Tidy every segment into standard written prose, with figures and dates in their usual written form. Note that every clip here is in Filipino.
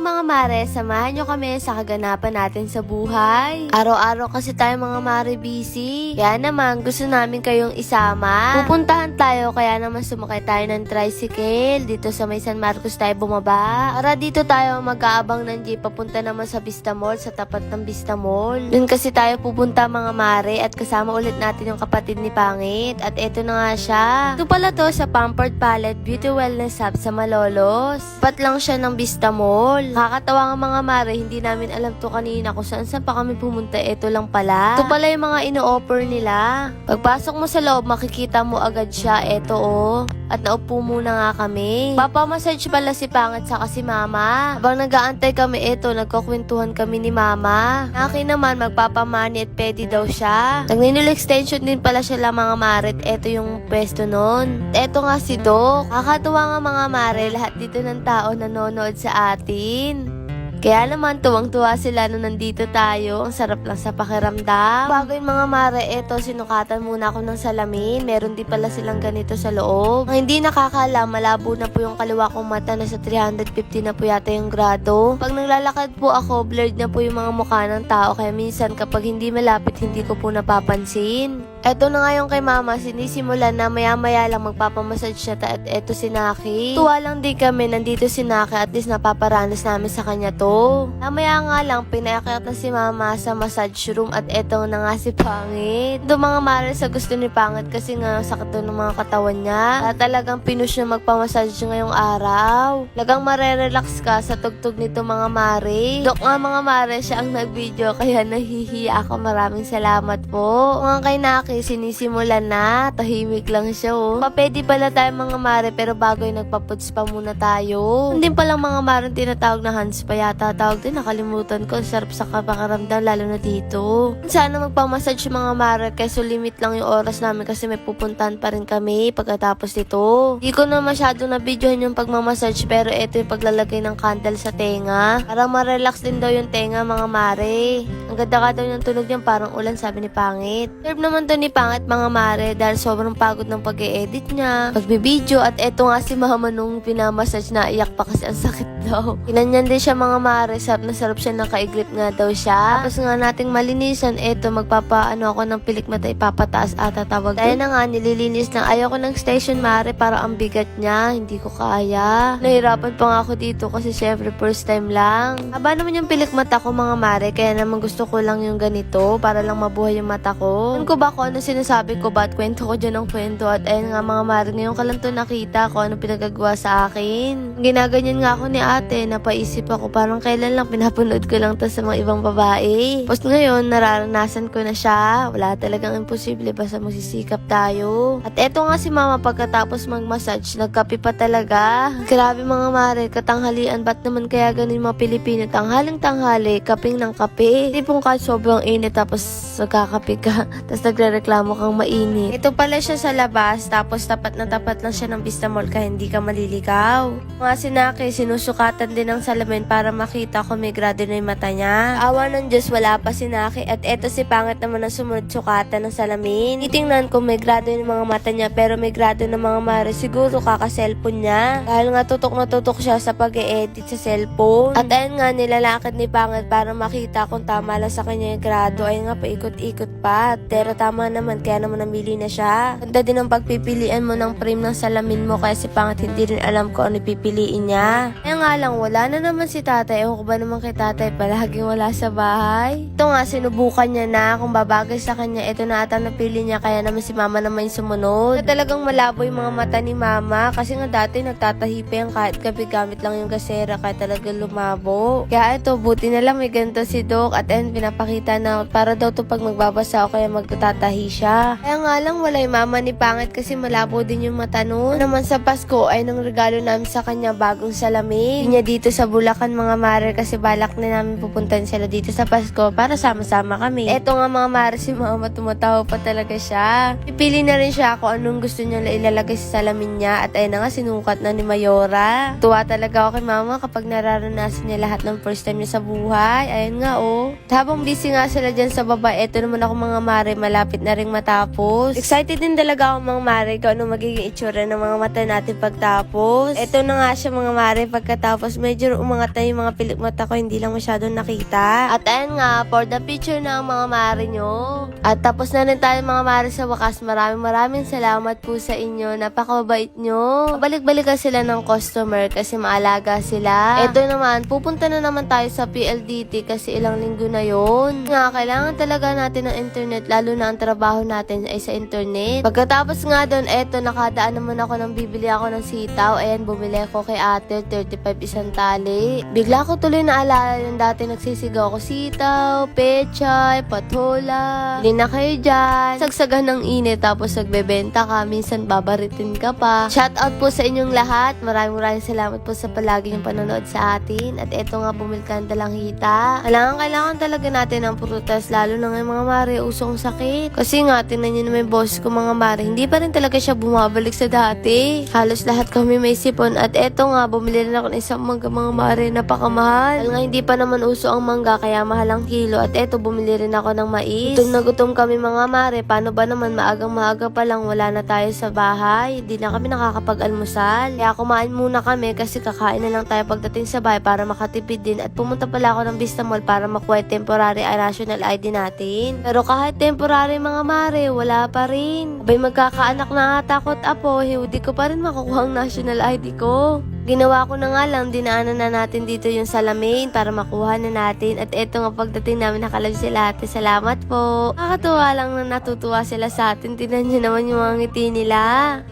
mga mare, samahan nyo kami sa kaganapan natin sa buhay. Araw-araw kasi tayo mga mare busy. Kaya naman gusto namin kayong isama. Pupuntahan tayo kaya naman sumakay tayo ng tricycle. Dito sa may San Marcos tayo bumaba. Para dito tayo mag-aabang ng jeep papunta naman sa Vista Mall, sa tapat ng Vista Mall. Dun kasi tayo pupunta mga mare at kasama ulit natin yung kapatid ni Pangit. At eto na nga siya. Ito pala to sa Pampered Palette Beauty Wellness Hub sa Malolos. Pat lang siya ng Vista Mall. Nakakatawa nga mga mare, hindi namin alam to kanina kung saan pa kami pumunta. Ito lang pala. Ito pala yung mga ino-offer nila. Pagpasok mo sa loob, makikita mo agad siya. Ito oh. At naupo muna nga kami. Papamassage pala si Pangit saka si Mama. Habang nag-aantay kami, ito, nagkukwentuhan kami ni Mama. Akin naman, magpapamani at pedi daw siya. Nagninul extension din pala siya lang mga mare. Ito yung pwesto nun. Ito nga si Doc. Kakatuwa nga mga mare, lahat dito ng tao nanonood sa atin. Kaya naman tuwang-tuwa sila nung nandito tayo. Ang sarap lang sa pakiramdam. Bago yung mga mare, eto sinukatan muna ako ng salamin. Meron din pala silang ganito sa loob. Ang hindi nakakala, malabo na po yung kaliwa kong mata. Nasa 350 na po yata yung grado. Pag naglalakad po ako, blurred na po yung mga mukha ng tao. Kaya minsan kapag hindi malapit, hindi ko po napapansin. Eto na nga yung kay Mama, sinisimulan na maya-maya lang magpapamassage siya at eto si Naki. Tuwa lang din kami, nandito si Naki at least napaparanas namin sa kanya to. Mamaya nga lang, pinayakit na si Mama sa massage room at eto na nga si Pangit. Ito mga mare sa gusto ni Pangit kasi nga sakit to ng mga katawan niya. At talagang pinush na magpamassage ngayong araw. Lagang marerelax ka sa tugtog nito mga mare. Dok nga mga mare, siya ang nag-video kaya nahihiya ako. Maraming salamat po. Mga kay Naki, sinisimulan na. Tahimik lang siya oh. Papedi pala tayo mga mare pero bago yung nagpaputs pa muna tayo. Hindi palang mga mare tinatawag na hands pa yata tawag din. Nakalimutan ko. Sarap sa kapakaramdam lalo na dito. Sana magpamassage mga mare keso limit lang yung oras namin kasi may pupuntahan pa rin kami pagkatapos dito. Hindi ko na masyado na videohan yung pagmamassage pero ito yung paglalagay ng candle sa tenga. Para ma-relax din daw yung tenga mga mare. Ang ganda ka daw yung tunog niyan parang ulan sabi ni Pangit. Serve naman to ni Pangit mga mare dahil sobrang pagod ng pag-e-edit niya, pagbibideo at eto nga si Mama nung pinamassage na iyak pa kasi ang sakit daw. Kinanyan din siya mga mare, sarap na sarap siya nakaigrip nga daw siya. Tapos nga nating malinisan, eto magpapaano ako ng pilik mata ipapataas ata tawag. Dahil na nga nililinis lang, ayaw ko ng station mare para ang bigat niya, hindi ko kaya. Nahirapan pa nga ako dito kasi syempre first time lang. Haba naman yung pilik mata ko mga mare, kaya naman gusto ko lang yung ganito para lang mabuhay yung mata ko. Ano ko ba kung ano sinasabi ko ba't kwento ko dyan ng kwento at ayun nga mga mare ngayon ka lang to nakita ko ano pinagagawa sa akin. Ginaganyan nga ako ni ate, napaisip ako parang kailan lang pinapanood ko lang to sa mga ibang babae. Tapos ngayon nararanasan ko na siya, wala talagang imposible basta magsisikap tayo. At eto nga si Mama pagkatapos mag-massage, nagkape pa talaga. Grabe mga mare, katanghalian ba't naman kaya ganun mga Pilipino, tanghaling tanghali, kaping ng kape. Tipong kahit sobrang init tapos nagkakape ka, tapos nagre-reklamo kang mainit. Ito pala siya sa labas, tapos tapat na tapat lang siya ng Vista Mall kaya hindi ka maliligaw. Mga sinaki, sinusukatan din ng salamin para makita kung may grado na yung mata niya. Awa ng Diyos, wala pa si Naki at eto si Pangit naman na sumunod sukatan ng salamin. Titingnan kung may grado yung mga mata niya pero may grado ng mga mare, siguro kaka-cellphone niya. Dahil nga tutok na tutok siya sa pag-e-edit sa cellphone. At ayun nga, nilalakad ni Pangit para makita kung tama lang sa kanya yung grado. Ayun nga, paikot-ikot pa. Pero tama naman, kaya naman namili na siya. Ganda din ang pagpipilian mo ng frame ng salamin mo kaya si Pangit hindi rin alam ko ano pipiliin niya. Kaya nga lang, wala na naman si tatay. Ewan ko ba naman kay tatay, palaging wala sa bahay. Ito nga, sinubukan niya na kung babagay sa kanya. Ito na ata napili niya kaya naman si Mama naman yung sumunod. Kaya talagang malabo yung mga mata ni Mama kasi nga dati nagtatahi pa yan kahit gabi gamit lang yung gasera kaya talagang lumabo. Kaya ito, buti na lang may ganito si Doc at ayun, pinapakita na para daw to pag magbabasa o kaya magtatahi siya. Kaya nga lang wala yung Mama ni Pangit kasi malabo din yung mata nun. Naman sa Pasko ay nang regalo namin sa kanya bagong salamin. Niya dito sa Bulacan mga mare kasi balak na namin pupuntahan sila dito sa Pasko para sama-sama kami. Eto nga mga mare, si Mama tumatawa pa talaga siya. Pipili na rin siya kung anong gusto niya ilalagay sa salamin niya at ayun na nga sinukat na ni Mayora. Tuwa talaga ako kay Mama kapag nararanasan niya lahat ng first time niya sa buhay. Ayun nga oh. Habang busy nga sila dyan sa baba, eto naman ako mga mare, malapit malapit na ring matapos. Excited din talaga ako mga mare kung ano magiging itsura ng mga mata natin pagtapos. Ito na nga siya mga mare pagkatapos. Medyo umangat na yung mga pilik mata ko, hindi lang masyadong nakita. At ayan nga, for the picture ng mga mare nyo. At tapos na rin tayo mga mare sa wakas. Maraming salamat po sa inyo. Napakabait nyo. Balik-balikan sila ng customer kasi maalaga sila. Ito naman, pupunta na naman tayo sa PLDT kasi ilang linggo na yon. Nga, kailangan talaga natin ng internet, lalo na ang trabaho natin ay sa internet. Pagkatapos nga doon, eto, nakadaan naman ako ng bibili ako ng sitaw. Ayan, bumili ako kay ate, 35 isang tali. Bigla ko tuloy naalala yung dati nagsisigaw ko, sitaw, pechay, patola. Hindi na kayo dyan. Sagsagan ng init, tapos nagbebenta ka, minsan babaritin ka pa. Shout out po sa inyong lahat. Maraming salamat po sa palagi yung panonood sa atin. At eto nga, bumili ka ng dalang hita. Kailangan talaga natin ng prutas, lalo na ngayon mga mare, usong sakit. Kasi nga, tingnan nyo naman yung boss ko mga mare, hindi pa rin talaga siya bumabalik sa dati. Halos lahat kami may sipon. At eto nga, bumili rin ako ng isang mangga mga mare, napakamahal. Dahil nga hindi pa naman uso ang mangga, kaya mahal ang kilo. At eto, bumili rin ako ng mais. Gutom na gutom kami mga mare, paano ba naman maagang-maaga pa lang wala na tayo sa bahay. Hindi na kami nakakapag-almusal. Kaya kumain muna kami kasi kakain na lang tayo pagdating sa bahay para makatipid din. At pumunta pala ako ng Vista Mall para makuha temporary national ID natin. Pero kahit temporary mga mare, wala pa rin. Abay magkakaanak na atakot apo, hindi ko pa rin makukuha ang national ID ko. Ginawa ko na nga lang, dinaanan na natin dito yung salamin para makuha na natin. At eto nga pagdating namin nakalab sila ate, salamat po. Nakakatuwa lang na natutuwa sila sa atin. Tingnan nyo naman yung mga ngiti nila.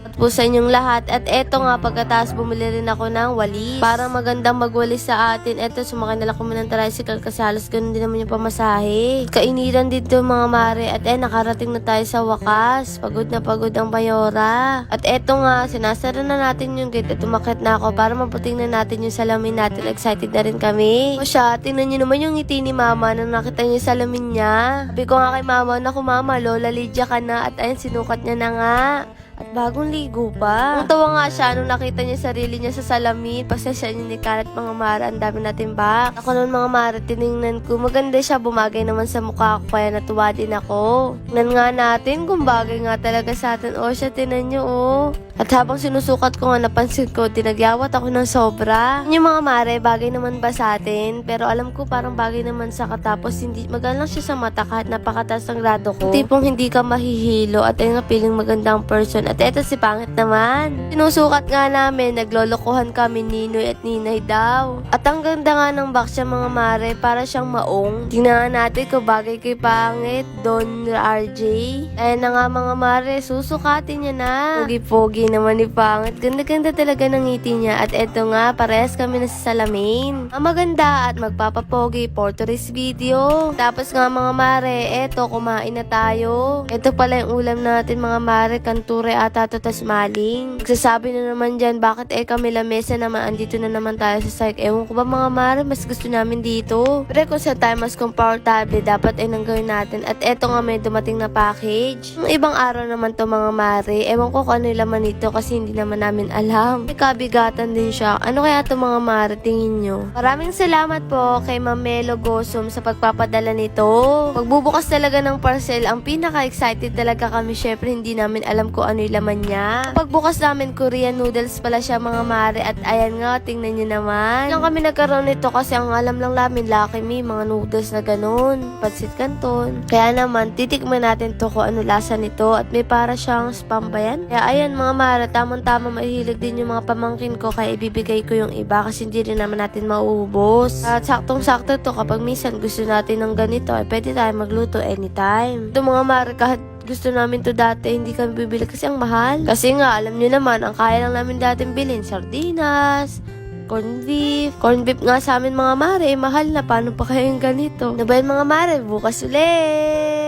At po sa inyong lahat. At eto nga pagkatapos bumili rin ako ng walis. Para magandang magwalis sa atin. Eto sumakay na lang kami ng tricycle kasi halos ganun din naman yung pamasahe. Kainiran dito mga mare. At nakarating na tayo sa wakas. Pagod na pagod ang bayora. At eto nga, sinasara na natin yung gate at umakit na ako para maputing na natin yung salamin natin. Excited na rin kami. O siya, tingnan nyo naman yung ngiti ni mama nung nakita niya yung salamin niya. Sabi ko nga kay mama, naku mama, Lola Lydia ka na. At ayun, sinukat niya na nga. At bagong ligo pa. Natawa nga siya nung nakita niya sarili niya sa salamin. Pasensya niya ni Karat mga mara. Ang dami natin ba? Ako nun mga mara, tinignan ko. Maganda siya, bumagay naman sa mukha ko. Kaya natuwa din ako. Tingnan nga natin kung bagay nga talaga sa atin. O siya, tinan niyo oh. At habang sinusukat ko nga, napansin ko, tinagyawat ako ng sobra. Yung mga mare, bagay naman ba sa atin? Pero alam ko parang bagay naman sa katapos. Hindi, maganda lang siya sa mata kahit napakataas ng grado ko. Tipong hindi ka mahihilo at ayun nga feeling magandang person. At eto si pangit naman. Sinusukat nga namin, naglolokohan kami Ninoy at Ninay daw. At ang ganda nga ng box siya mga mare, para siyang maong. Tingnan natin kung bagay kay pangit, Don RJ. Ayun na nga mga mare, susukatin niya na. Pogi-pogi naman ni pangit. Ganda-ganda talaga ng ngiti niya. At eto nga, parehas kami na sa salamin. Ang maganda at magpapapogi for today's video. Tapos nga mga mare, eto, kumain na tayo. Eto pala yung ulam natin mga mare, kanture ata to tas maling. Nagsasabi na naman dyan, bakit kami lamesa naman, andito na naman tayo sa psych. Ewan ko ba mga mare, mas gusto namin dito. Pero kung sa time mas komportable, dapat ay nang gawin natin. At eto nga may dumating na package. Yung ibang araw naman to mga mare, ewan ko kung ano yung laman nito kasi hindi naman namin alam. May kabigatan din siya. Ano kaya to mga mare, tingin nyo? Maraming salamat po kay Ma'am Melo Gosom sa pagpapadala nito. Pagbubukas talaga ng parcel, ang pinaka-excited talaga kami. Syempre hindi namin alam kung ano yung laman niya. Pagbukas namin, Korean noodles pala siya mga mare. At ayan nga, tingnan nyo naman. Lang kami nagkaroon nito kasi ang alam lang namin, Lucky Me, mga noodles na ganun. Pansit Canton. Kaya naman, titikman natin to kung ano lasa nito. At may para siyang spam ba yan? Kaya ayan mga mare, tamang-tama mahilig din yung mga pamangkin ko. Kaya ibibigay ko yung iba kasi hindi rin naman natin mauubos. At saktong-sakto to kapag minsan gusto natin ng ganito, ay pwede tayo magluto anytime. Ito mga mare, kahit gusto namin to dati, hindi kami bibili kasi ang mahal. Kasi nga, alam nyo naman, ang kaya lang namin dating bilhin, sardinas, corn beef. Corn beef nga sa amin mga mare, mahal na. Paano pa kayong ganito? Nabayan mga mare, bukas ulit!